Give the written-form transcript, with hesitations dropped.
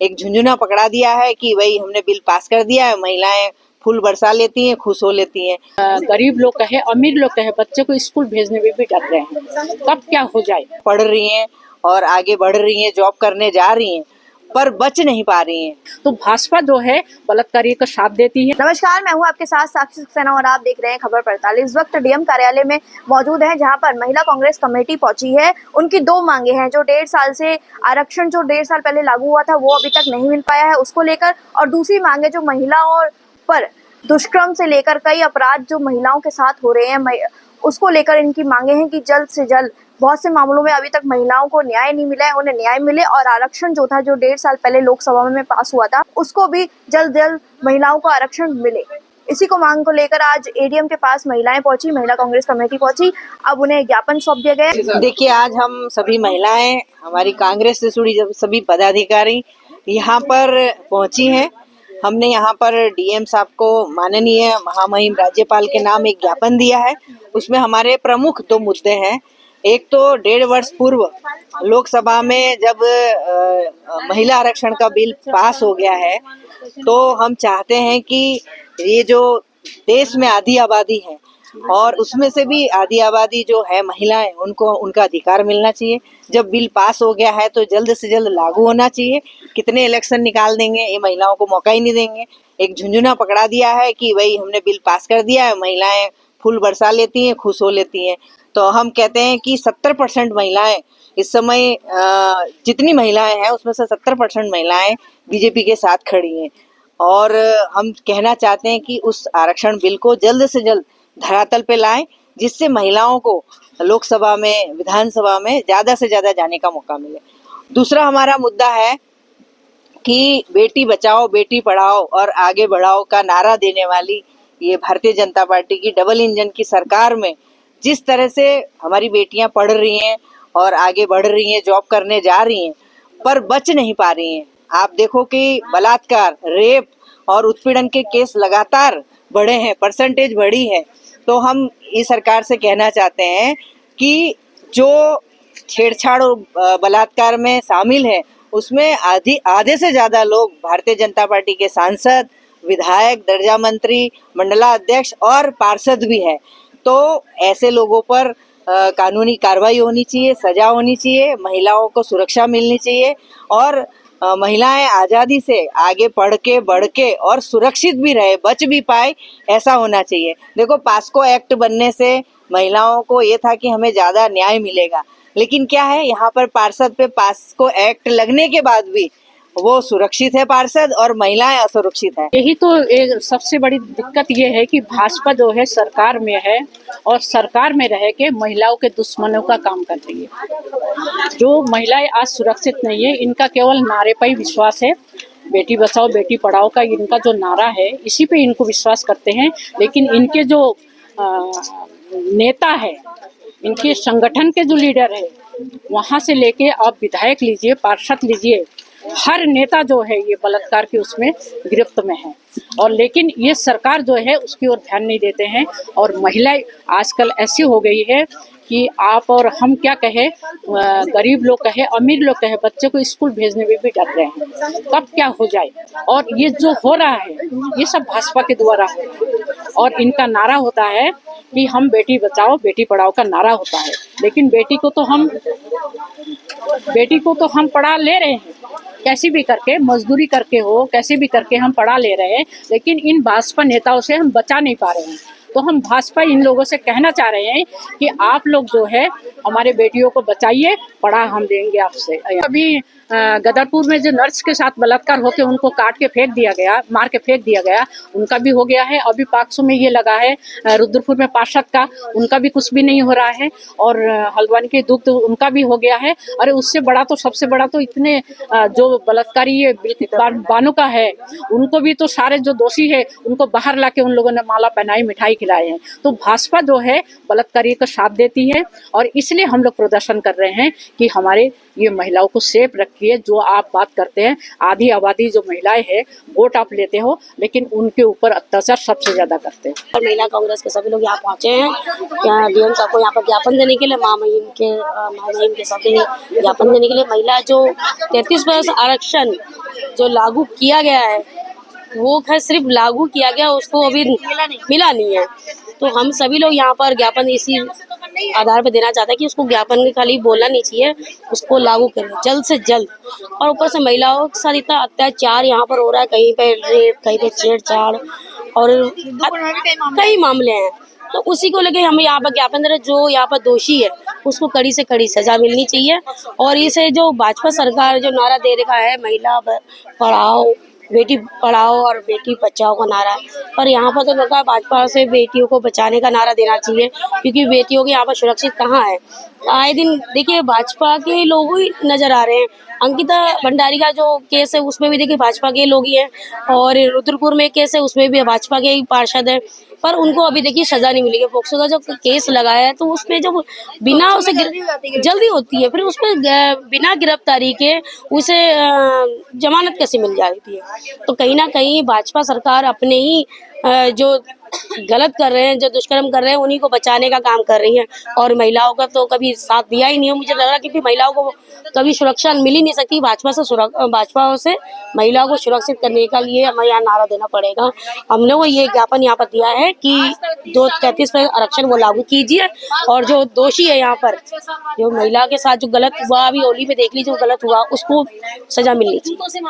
एक झुंझुना पकड़ा दिया है कि भाई हमने बिल पास कर दिया है, महिलाएं फूल बरसा लेती हैं, खुश हो लेती हैं। गरीब लोग कहे, अमीर लोग कहे, बच्चे को स्कूल भेजने में भी डर रहे हैं, कब क्या हो जाए। पढ़ रही हैं और आगे बढ़ रही हैं, जॉब करने जा रही हैं, पर बच नहीं पा रही हैं। तो भाजपा जो है बलात्कारी का साथ देती है। नमस्कार, मैं हूं आपके साथ साक्षी सक्सेना और आप देख रहे हैं खबर पड़ताल। इस वक्त डीएम कार्यालय में मौजूद है, जहां पर महिला कांग्रेस कमेटी पहुंची है। उनकी दो मांगे हैं, जो 1.5 साल से आरक्षण जो 1.5 साल पहले लागू हुआ था वो अभी तक नहीं मिल पाया है, उसको लेकर, और दूसरी मांगे जो महिलाओं पर दुष्कर्म से लेकर कई अपराध जो महिलाओं के साथ हो रहे हैं, उसको लेकर इनकी मांगे हैं कि जल्द से जल्द, बहुत से मामलों में अभी तक महिलाओं को न्याय नहीं मिला है, उन्हें न्याय मिले, और आरक्षण जो था, जो 1.5 साल पहले लोकसभा में पास हुआ था, उसको भी जल्द जल्द महिलाओं को आरक्षण मिले। इसी को मांग को लेकर आज एडीएम के पास महिलाएं पहुंची, महिला कांग्रेस कमेटी पहुंची। अब उन्हें ज्ञापन सौंप दिया गया। देखिए, आज हम सभी महिलाएं, हमारी कांग्रेस से जुड़ी सभी पदाधिकारी यहाँ पर पहुंची हैं। हमने यहाँ पर डीएम साहब को माननीय महामहिम राज्यपाल के नाम एक ज्ञापन दिया है। उसमें हमारे प्रमुख दो मुद्दे हैं। एक तो 1.5 वर्ष पूर्व लोकसभा में जब महिला आरक्षण का बिल पास हो गया है, तो हम चाहते हैं कि ये जो देश में आधी आबादी है और उसमें से भी आधी आबादी जो है महिलाएं, उनको उनका अधिकार मिलना चाहिए। जब बिल पास हो गया है तो जल्द से जल्द लागू होना चाहिए। कितने इलेक्शन निकाल देंगे, ये महिलाओं को मौका ही नहीं देंगे। एक झुंझुना पकड़ा दिया है कि भाई हमने बिल पास कर दिया है, महिलाएं फूल बरसा लेती हैं, खुश हो लेती हैं। तो हम कहते हैं कि 70% महिलाएं इस समय, जितनी महिलाएं हैं उसमें से 70% महिलाएं बीजेपी के साथ खड़ी हैं। और हम कहना चाहते हैं कि उस आरक्षण बिल को जल्द से जल्द धरातल पे लाएं, जिससे महिलाओं को लोकसभा में, विधानसभा में ज्यादा से ज्यादा जाने का मौका मिले। दूसरा हमारा मुद्दा है कि बेटी बचाओ बेटी पढ़ाओ और आगे बढ़ाओ का नारा देने वाली ये भारतीय जनता पार्टी की डबल इंजन की सरकार में जिस तरह से हमारी बेटियां पढ़ रही हैं और आगे बढ़ रही हैं, जॉब करने जा रही हैं, पर बच नहीं पा रही हैं। आप देखो कि बलात्कार, रेप और उत्पीड़न के केस लगातार बढ़े हैं, परसेंटेज बढ़ी है। तो हम इस सरकार से कहना चाहते हैं कि जो छेड़छाड़ और बलात्कार में शामिल है, उसमें आधे से ज्यादा लोग भारतीय जनता पार्टी के सांसद, विधायक, दर्जा मंत्री, मंडलाध्यक्ष और पार्षद भी है। तो ऐसे लोगों पर कानूनी कार्रवाई होनी चाहिए, सजा होनी चाहिए, महिलाओं को सुरक्षा मिलनी चाहिए और महिलाएं आज़ादी से आगे पढ़ के, बढ़ के और सुरक्षित भी रहे, बच भी पाए, ऐसा होना चाहिए। देखो, पास्को एक्ट बनने से महिलाओं को ये था कि हमें ज़्यादा न्याय मिलेगा, लेकिन क्या है, यहाँ पर पार्षद पे पास्को एक्ट लगने के बाद भी वो सुरक्षित है पार्षद और महिलाएं असुरक्षित है। यही तो एक सबसे बड़ी दिक्कत ये है कि भाजपा जो है सरकार में है और सरकार में रह के महिलाओं के दुश्मनों का काम कर रही है। जो महिलाएं आज सुरक्षित नहीं है, इनका केवल नारे पर ही विश्वास है। बेटी बचाओ बेटी पढ़ाओ का इनका जो नारा है, इसी पे इनको विश्वास करते हैं। लेकिन इनके जो नेता है, इनके संगठन के जो लीडर है, वहाँ से लेके आप विधायक लीजिए, पार्षद लीजिए, हर नेता जो है ये बलात्कार की उसमें गिरफ्त में है। और लेकिन ये सरकार जो है उसकी ओर ध्यान नहीं देते हैं। और महिलाएं आजकल ऐसी हो गई है कि आप और हम क्या कहे, गरीब लोग कहे, अमीर लोग कहे, बच्चे को स्कूल भेजने में भी डर रहे हैं, कब क्या हो जाए। और ये जो हो रहा है ये सब भाजपा के द्वारा हो रहा है। और इनका नारा होता है कि हम बेटी बचाओ बेटी पढ़ाओ का नारा होता है, लेकिन बेटी को तो हम पढ़ा ले रहे हैं, कैसी भी करके, मजदूरी करके हो, कैसे भी करके हम पढ़ा ले रहे हैं, लेकिन इन भाजपा नेताओं से हम बचा नहीं पा रहे हैं। तो हम भाजपा इन लोगों से कहना चाह रहे हैं कि आप लोग जो है हमारे बेटियों को बचाइए, पढ़ा हम देंगे आपसे। अभी गदरपुर में जो नर्स के साथ बलात्कार होकर उनको काट के फेंक दिया गया, मार के फेंक दिया गया, उनका भी हो गया है। अभी 500 में ये लगा है रुद्रपुर में पार्षद का, उनका भी कुछ भी नहीं हो रहा है। और हल्द्वानी के दुग्ध उनका भी हो गया है। अरे उससे बड़ा तो, सबसे बड़ा तो इतने जो बलात्कारी ये बानो का है, उनको भी तो सारे जो दोषी है उनको बाहर ला के उन लोगों ने माला पहनाई, मिठाई खिलाए हैं। तो भाजपा जो है बलात्कारी का साथ देती है और इसलिए हम लोग प्रदर्शन कर रहे हैं कि हमारे ये महिलाओं को सेफ रखिए। जो आप बात करते हैं आधी आबादी जो महिलाएं हैं वोट आप लेते हो, लेकिन उनके ऊपर अत्याचार सबसे ज्यादा करते हैं। और महिला कांग्रेस के सभी लोग यहाँ पहुंचे हैं डीएम साहब को यहाँ पर ज्ञापन देने के लिए, महामहिम के सभी ज्ञापन देने के लिए। महिला जो 33% आरक्षण जो लागू किया गया है वो खैर सिर्फ लागू किया गया, उसको अभी मिला नहीं है। तो हम सभी लोग यहाँ पर ज्ञापन इसी आधार पर देना चाहते हैं कि उसको ज्ञापन के खाली बोलना नहीं चाहिए, उसको लागू करें जल्द से जल्द। और ऊपर से महिलाओं के साथ इतना अत्याचार यहाँ पर हो रहा है, कहीं पे रेप, कहीं पे छेड़छाड़ और कई मामले हैं। तो उसी को लेके हम यहाँ पर ज्ञापन दे रहे हैं। जो यहाँ पर दोषी है उसको कड़ी से कड़ी सजा मिलनी चाहिए। और इसे जो भाजपा सरकार जो नारा दे रखा है महिला पढ़ाओ, बेटी पढ़ाओ और बेटी बचाओ का नारा, पर यहाँ पर तो लगता है भाजपा से बेटियों को बचाने का नारा देना चाहिए, क्योंकि बेटियों के यहाँ पर सुरक्षित कहाँ है। आए दिन देखिए भाजपा के लोग ही नजर आ रहे हैं। अंकिता भंडारी का जो केस है उसमें भी देखिए भाजपा के लोग ही हैं, और रुद्रपुर में केस है उसमें भी भाजपा के ही पार्षद हैं, पर उनको अभी देखिए सजा नहीं मिली है। पोक्सो का जो केस लगाया है तो उसमें जब बिना उसे जल्दी होती है, फिर उसमें बिना गिरफ्तारी के उसे जमानत कैसे मिल जाती है। तो कहीं ना कहीं भाजपा सरकार अपने ही जो गलत कर रहे हैं, जो दुष्कर्म कर रहे हैं, उन्हीं को बचाने का काम कर रही है। और महिलाओं का तो कभी साथ दिया ही नहीं है। मुझे लग रहा है कि महिलाओं को कभी सुरक्षा मिल ही नहीं सकती। भाजपा से महिलाओं को सुरक्षित करने के लिए हमें यहाँ नारा देना पड़ेगा। हम लोगों को ये ज्ञापन यहाँ पर दिया है कि 33% आरक्षण वो लागू कीजिए, और जो दोषी है यहाँ पर जो महिला के साथ जो गलत हुआ, अभी होली में देख लीजिए जो गलत हुआ, उसको सजा मिलनी चाहिए।